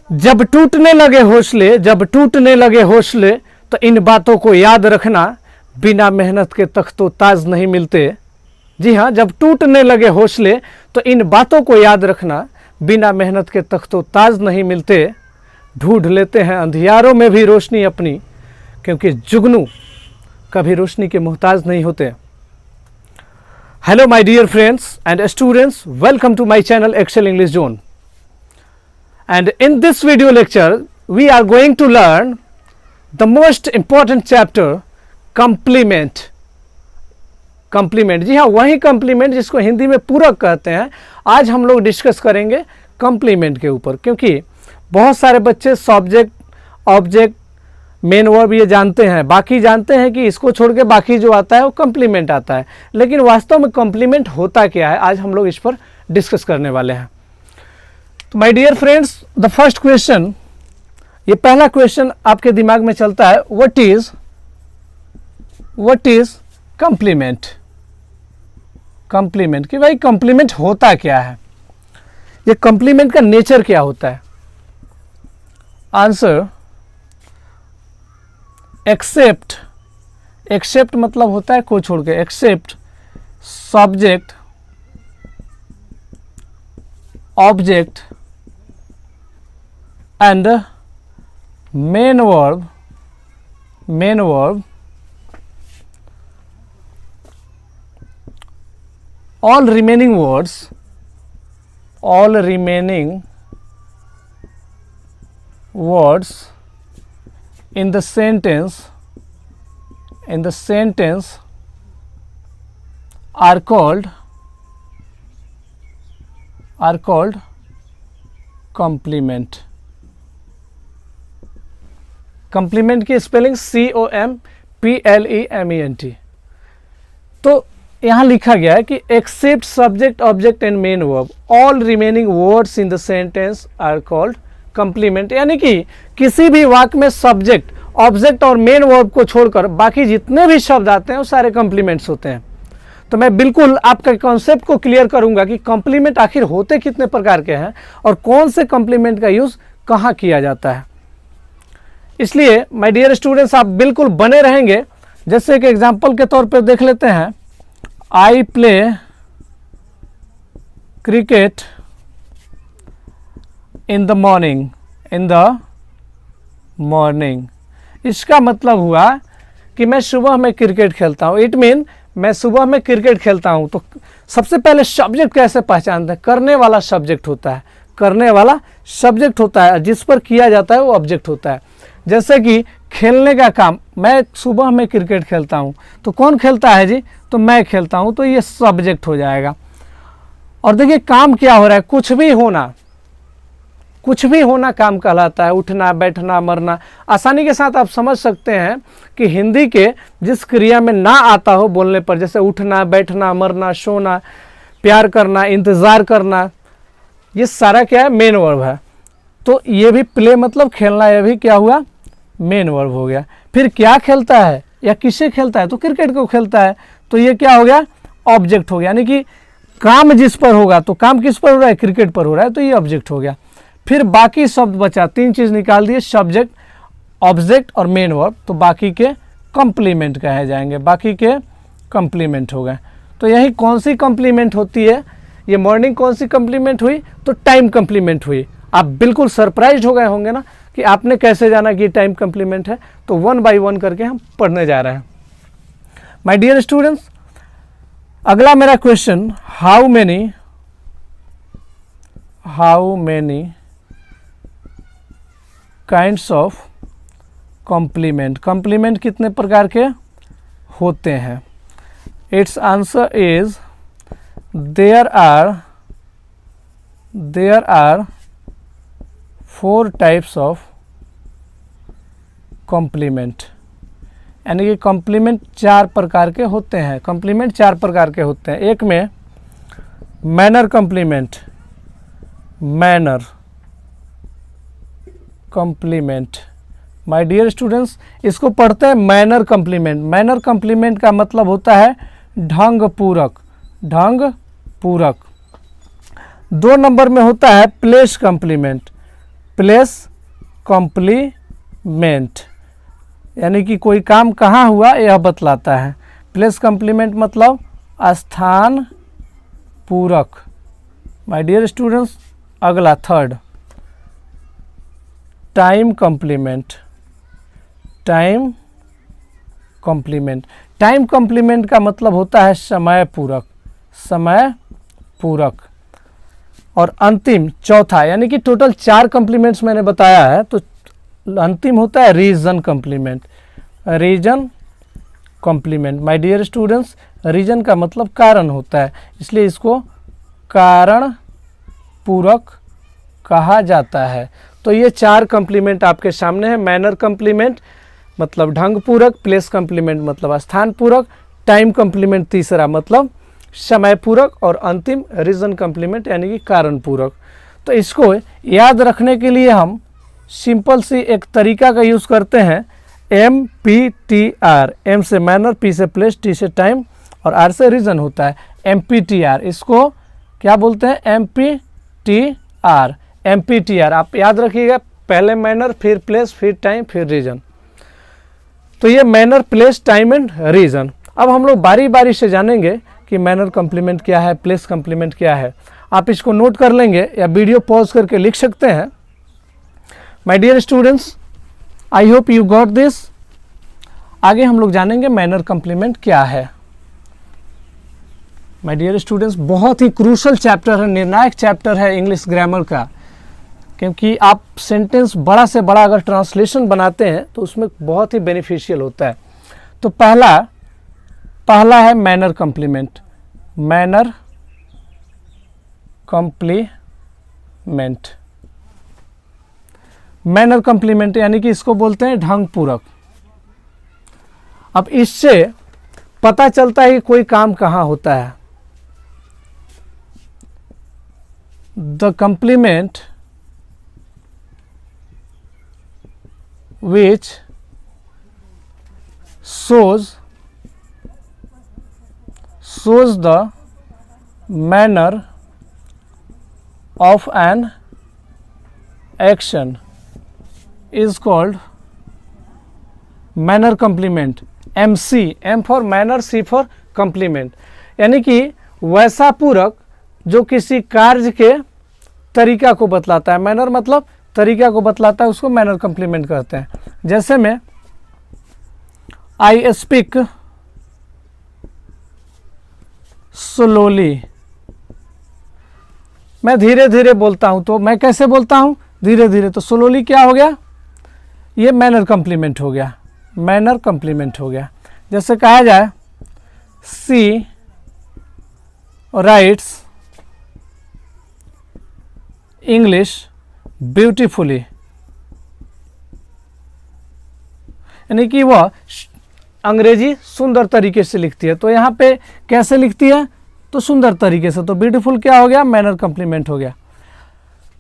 जब टूटने लगे हौसले, जब टूटने लगे हौसले, तो इन बातों को याद रखना, बिना मेहनत के तख्तो ताज नहीं मिलते। जी हाँ, जब टूटने लगे हौसले तो इन बातों को याद रखना, बिना मेहनत के तख्तो ताज नहीं मिलते। ढूंढ लेते हैं अंधियारों में भी रोशनी अपनी, क्योंकि जुगनू कभी रोशनी के मोहताज नहीं होते। Hello my dear friends and students, welcome to my channel excel English zone. And in this video lecture we are going to learn the most important chapter, complement। जी हाँ, वही complement जिसको हिंदी में पूरक कहते हैं। आज हम लोग डिस्कस करेंगे complement के ऊपर, क्योंकि बहुत सारे बच्चे सब्जेक्ट, ऑब्जेक्ट, मेन वर्ब ये जानते हैं, बाकी जानते हैं कि इसको छोड़ के बाकी जो आता है वो complement आता है, लेकिन वास्तव में complement होता क्या है, आज हम लोग इस पर डिस्कस करने वाले हैं। My dear friends, the first question, ये पहला क्वेश्चन आपके दिमाग में चलता है, व्हाट इज कॉम्प्लीमेंट। कॉम्प्लीमेंट कि भाई कॉम्प्लीमेंट होता क्या है, ये कॉम्प्लीमेंट का नेचर क्या होता है। Answer, accept. एक्सेप्ट मतलब होता है को छोड़ के, except subject, object and main verb all remaining words in the sentence are called complement। Complement की स्पेलिंग COMPLEMENT। तो यहाँ लिखा गया है कि except subject, object and main verb, all remaining words in the sentence are called complement. यानी कि किसी भी वाक्य में सब्जेक्ट, ऑब्जेक्ट और मेन वर्ब को छोड़कर बाकी जितने भी शब्द आते हैं वो सारे कंप्लीमेंट्स होते हैं। तो मैं बिल्कुल आपका कॉन्सेप्ट को क्लियर करूंगा कि कंप्लीमेंट आखिर होते कितने प्रकार के हैं और कौन से कंप्लीमेंट का यूज कहाँ किया जाता है। इसलिए माय डियर स्टूडेंट्स, आप बिल्कुल बने रहेंगे। जैसे कि एग्जांपल के तौर पर देख लेते हैं, I play cricket in the morning. इसका मतलब हुआ कि मैं सुबह में क्रिकेट खेलता हूँ। इट मीन मैं सुबह में क्रिकेट खेलता हूँ। तो सबसे पहले सब्जेक्ट कैसे पहचानते हैं, करने वाला सब्जेक्ट होता है, करने वाला सब्जेक्ट होता है, जिस पर किया जाता है वो ऑब्जेक्ट होता है। जैसे कि खेलने का काम, मैं सुबह में क्रिकेट खेलता हूँ, तो कौन खेलता है जी, तो मैं खेलता हूँ, तो ये सब्जेक्ट हो जाएगा। और देखिए काम क्या हो रहा है, कुछ भी होना काम कहलाता है। उठना, बैठना, मरना। आसानी के साथ आप समझ सकते हैं कि हिंदी के जिस क्रिया में ना आता हो बोलने पर, जैसे उठना, बैठना, मरना, सोना, प्यार करना, इंतज़ार करना, ये सारा क्या है, मेन वर्ब है। तो ये भी प्ले मतलब खेलना, ये भी क्या हुआ, मेन वर्ब हो गया। फिर क्या खेलता है या किसे खेलता है, तो क्रिकेट को खेलता है, तो ये क्या हो गया, ऑब्जेक्ट हो गया। यानी कि काम जिस पर होगा, तो काम किस पर हो रहा है, क्रिकेट पर हो रहा है, तो ये ऑब्जेक्ट हो गया। फिर बाकी शब्द बचा, तीन चीज़ निकाल दिए, सब्जेक्ट, ऑब्जेक्ट और मेन वर्ब, तो बाकी के कंप्लीमेंट कहे जाएंगे, बाकी के कंप्लीमेंट हो गए। तो यही कौन सी कंप्लीमेंट होती है, ये मॉर्निंग कौन सी कंप्लीमेंट हुई, तो टाइम कंप्लीमेंट हुई। आप बिल्कुल सरप्राइज हो गए होंगे ना कि आपने कैसे जाना कि टाइम कंप्लीमेंट है। तो वन बाय वन करके हम पढ़ने जा रहे हैं। माय डियर स्टूडेंट्स, अगला मेरा question, how many kinds of complement कितने प्रकार के होते हैं। It's answer is there are 4 types of complement. यानी कि कॉम्प्लीमेंट 4 प्रकार के होते हैं। कॉम्प्लीमेंट 4 प्रकार के होते हैं। एक में manner complement, my dear students, इसको पढ़ते हैं मैनर कॉम्प्लीमेंट। मैनर कॉम्प्लीमेंट का मतलब होता है ढंग पूरक। 2 नंबर में होता है प्लेस कॉम्प्लीमेंट। प्लेस कॉम्प्लीमेंट, यानी कि कोई काम कहाँ हुआ यह बतलाता है। प्लेस कॉम्प्लीमेंट मतलब स्थान पूरक। माय डियर स्टूडेंट्स, अगला third, time complement. Time complement, time complement का मतलब होता है समय पूरक। समय पूरक। और अंतिम चौथा, यानी कि टोटल 4 कॉम्प्लीमेंट्स मैंने बताया है, तो अंतिम होता है reason complement. Reason complement, my dear students, reason का मतलब कारण होता है, इसलिए इसको कारण पूरक कहा जाता है। तो ये 4 कॉम्प्लीमेंट आपके सामने है। मैनर कॉम्प्लीमेंट मतलब ढंग पूरक, प्लेस कॉम्प्लीमेंट मतलब स्थान पूरक, टाइम कॉम्प्लीमेंट तीसरा मतलब समय पूरक, और अंतिम रीजन कॉम्प्लीमेंट यानी कि कारण पूरक। तो इसको याद रखने के लिए हम सिंपल सी एक तरीका का यूज़ करते हैं, MPTR। एम से मैनर, पी से प्लेस, टी से टाइम और आर से रीजन होता है। MPTR, इसको क्या बोलते हैं? MPTR। MPTR आप याद रखिएगा, पहले मैनर, फिर प्लेस, फिर टाइम, फिर रीजन। तो ये manner, place, time and reason. अब हम लोग बारी बारी से जानेंगे कि मैनर कॉम्प्लीमेंट क्या है, प्लेस कॉम्प्लीमेंट क्या है। आप इसको नोट कर लेंगे या वीडियो पॉज करके लिख सकते हैं। My dear students, I hope you got this. आगे हम लोग जानेंगे मैनर कॉम्प्लीमेंट क्या है। माय डियर स्टूडेंट्स, बहुत ही क्रूशल चैप्टर है, निर्णायक चैप्टर है इंग्लिश ग्रामर का, क्योंकि आप सेंटेंस बड़ा से बड़ा अगर ट्रांसलेशन बनाते हैं तो उसमें बहुत ही बेनिफिशियल होता है। तो पहला है manner complement. Manner complement, manner complement यानी कि इसको बोलते हैं ढंग पूरक। अब इससे पता चलता है कि कोई काम कहाँ होता है। The complement which shows the manner of an action is called manner complement। MC, M for manner, C for complement, यानी कि वैसा पूरक जो किसी कार्य के तरीका को बतलाता है। मैनर मतलब तरीका को बतलाता है, उसको मैनर कॉम्प्लीमेंट कहते हैं। जैसे में आई स्पीक स्लोली, मैं धीरे धीरे बोलता हूं, तो मैं कैसे बोलता हूं? धीरे धीरे। तो स्लोली क्या हो गया? ये मैनर कॉम्प्लीमेंट हो गया। मैनर कॉम्प्लीमेंट हो गया। जैसे कहा जाए सी राइट्स इंग्लिश ब्यूटीफुली, यानी कि वह अंग्रेजी सुंदर तरीके से लिखती है। तो यहाँ पे कैसे लिखती है? तो सुंदर तरीके से। तो ब्यूटीफुल क्या हो गया? मैनर कॉम्प्लीमेंट हो गया।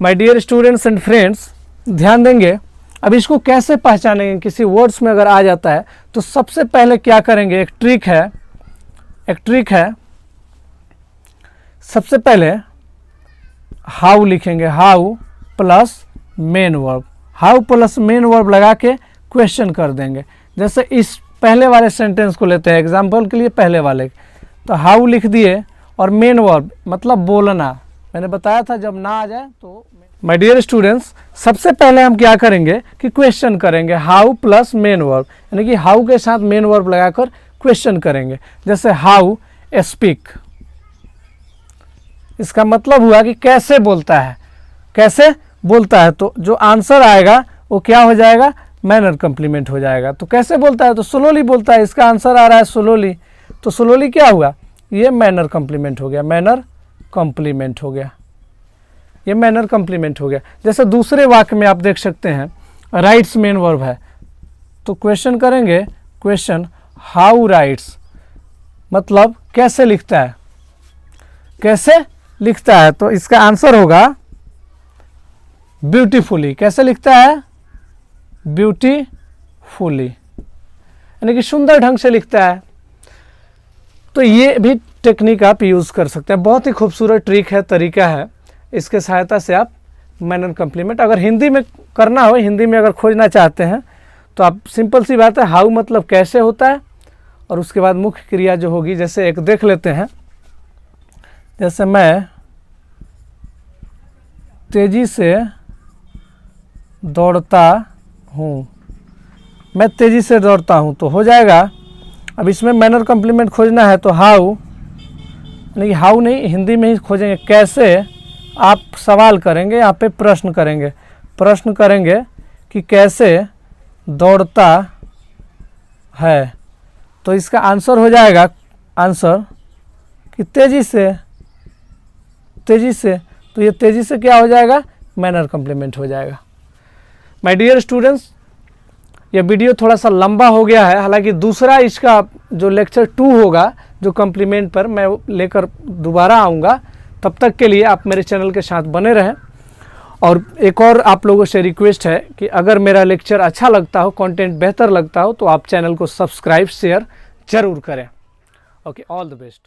My dear students and friends, ध्यान देंगे। अब इसको कैसे पहचानेंगे? किसी वर्ड्स में अगर आ जाता है तो सबसे पहले क्या करेंगे? एक ट्रिक है। सबसे पहले हाउ लिखेंगे, how plus main verb. How plus main verb लगा के क्वेश्चन कर देंगे। जैसे इस पहले वाले सेंटेंस को लेते हैं एग्जाम्पल के लिए, पहले वाले। तो हाउ लिख दिए और मेन वर्ब मतलब बोलना। मैंने बताया था जब ना आ जाए तो। माय डियर स्टूडेंट्स, सबसे पहले हम क्या करेंगे कि क्वेश्चन करेंगे, हाउ प्लस मेन वर्ब, यानी कि हाउ के साथ मेन वर्ब लगाकर क्वेश्चन करेंगे। जैसे हाउ स्पीक, इसका मतलब हुआ कि कैसे बोलता है, कैसे बोलता है। तो जो आंसर आएगा वो क्या हो जाएगा? मैनर कॉम्प्लीमेंट हो जाएगा। तो कैसे बोलता है? तो स्लोली बोलता है। इसका आंसर आ रहा है स्लोली, तो स्लोली क्या हुआ? ये मैनर कॉम्प्लीमेंट हो गया। मैनर कॉम्प्लीमेंट हो गया, ये मैनर कॉम्प्लीमेंट हो गया। जैसे दूसरे वाक्य में आप देख सकते हैं राइट्स मेन वर्ब है, तो क्वेश्चन करेंगे, क्वेश्चन हाउ राइट्स मतलब कैसे लिखता है, कैसे लिखता है। तो इसका आंसर होगा ब्यूटीफुली। कैसे लिखता है? ब्यूटीफुली, यानी कि सुंदर ढंग से लिखता है। तो ये भी टेक्निक आप यूज़ कर सकते हैं। बहुत ही खूबसूरत ट्रिक है, तरीका है। इसके सहायता से आप मैनर कम्प्लीमेंट। अगर हिंदी में करना हो, हिंदी में अगर खोजना चाहते हैं तो आप सिंपल सी बात है, हाउ मतलब कैसे होता है, और उसके बाद मुख्य क्रिया जो होगी, जैसे एक देख लेते हैं, जैसे मैं तेजी से दौड़ता हूँ, मैं तेजी से दौड़ता हूँ तो हो जाएगा। अब इसमें मैनर कम्प्लीमेंट खोजना है तो हाउ, नहीं हाउ नहीं, हिंदी में ही खोजेंगे, कैसे। आप सवाल करेंगे, यहाँ पे प्रश्न करेंगे, प्रश्न करेंगे कि कैसे दौड़ता है, तो इसका आंसर हो जाएगा, आंसर कि तेजी से, तेजी से। तो ये तेजी से क्या हो जाएगा, मैनर कम्प्लीमेंट हो जाएगा। माय डियर स्टूडेंट्स, यह वीडियो थोड़ा सा लंबा हो गया है, हालांकि दूसरा इसका जो लेक्चर 2 होगा जो कम्प्लीमेंट पर, मैं लेकर दोबारा आऊँगा। तब तक के लिए आप मेरे चैनल के साथ बने रहें। और एक और आप लोगों से रिक्वेस्ट है कि अगर मेरा लेक्चर अच्छा लगता हो, कंटेंट बेहतर लगता हो, तो आप चैनल को सब्सक्राइब शेयर ज़रूर करें। Okay, all the best.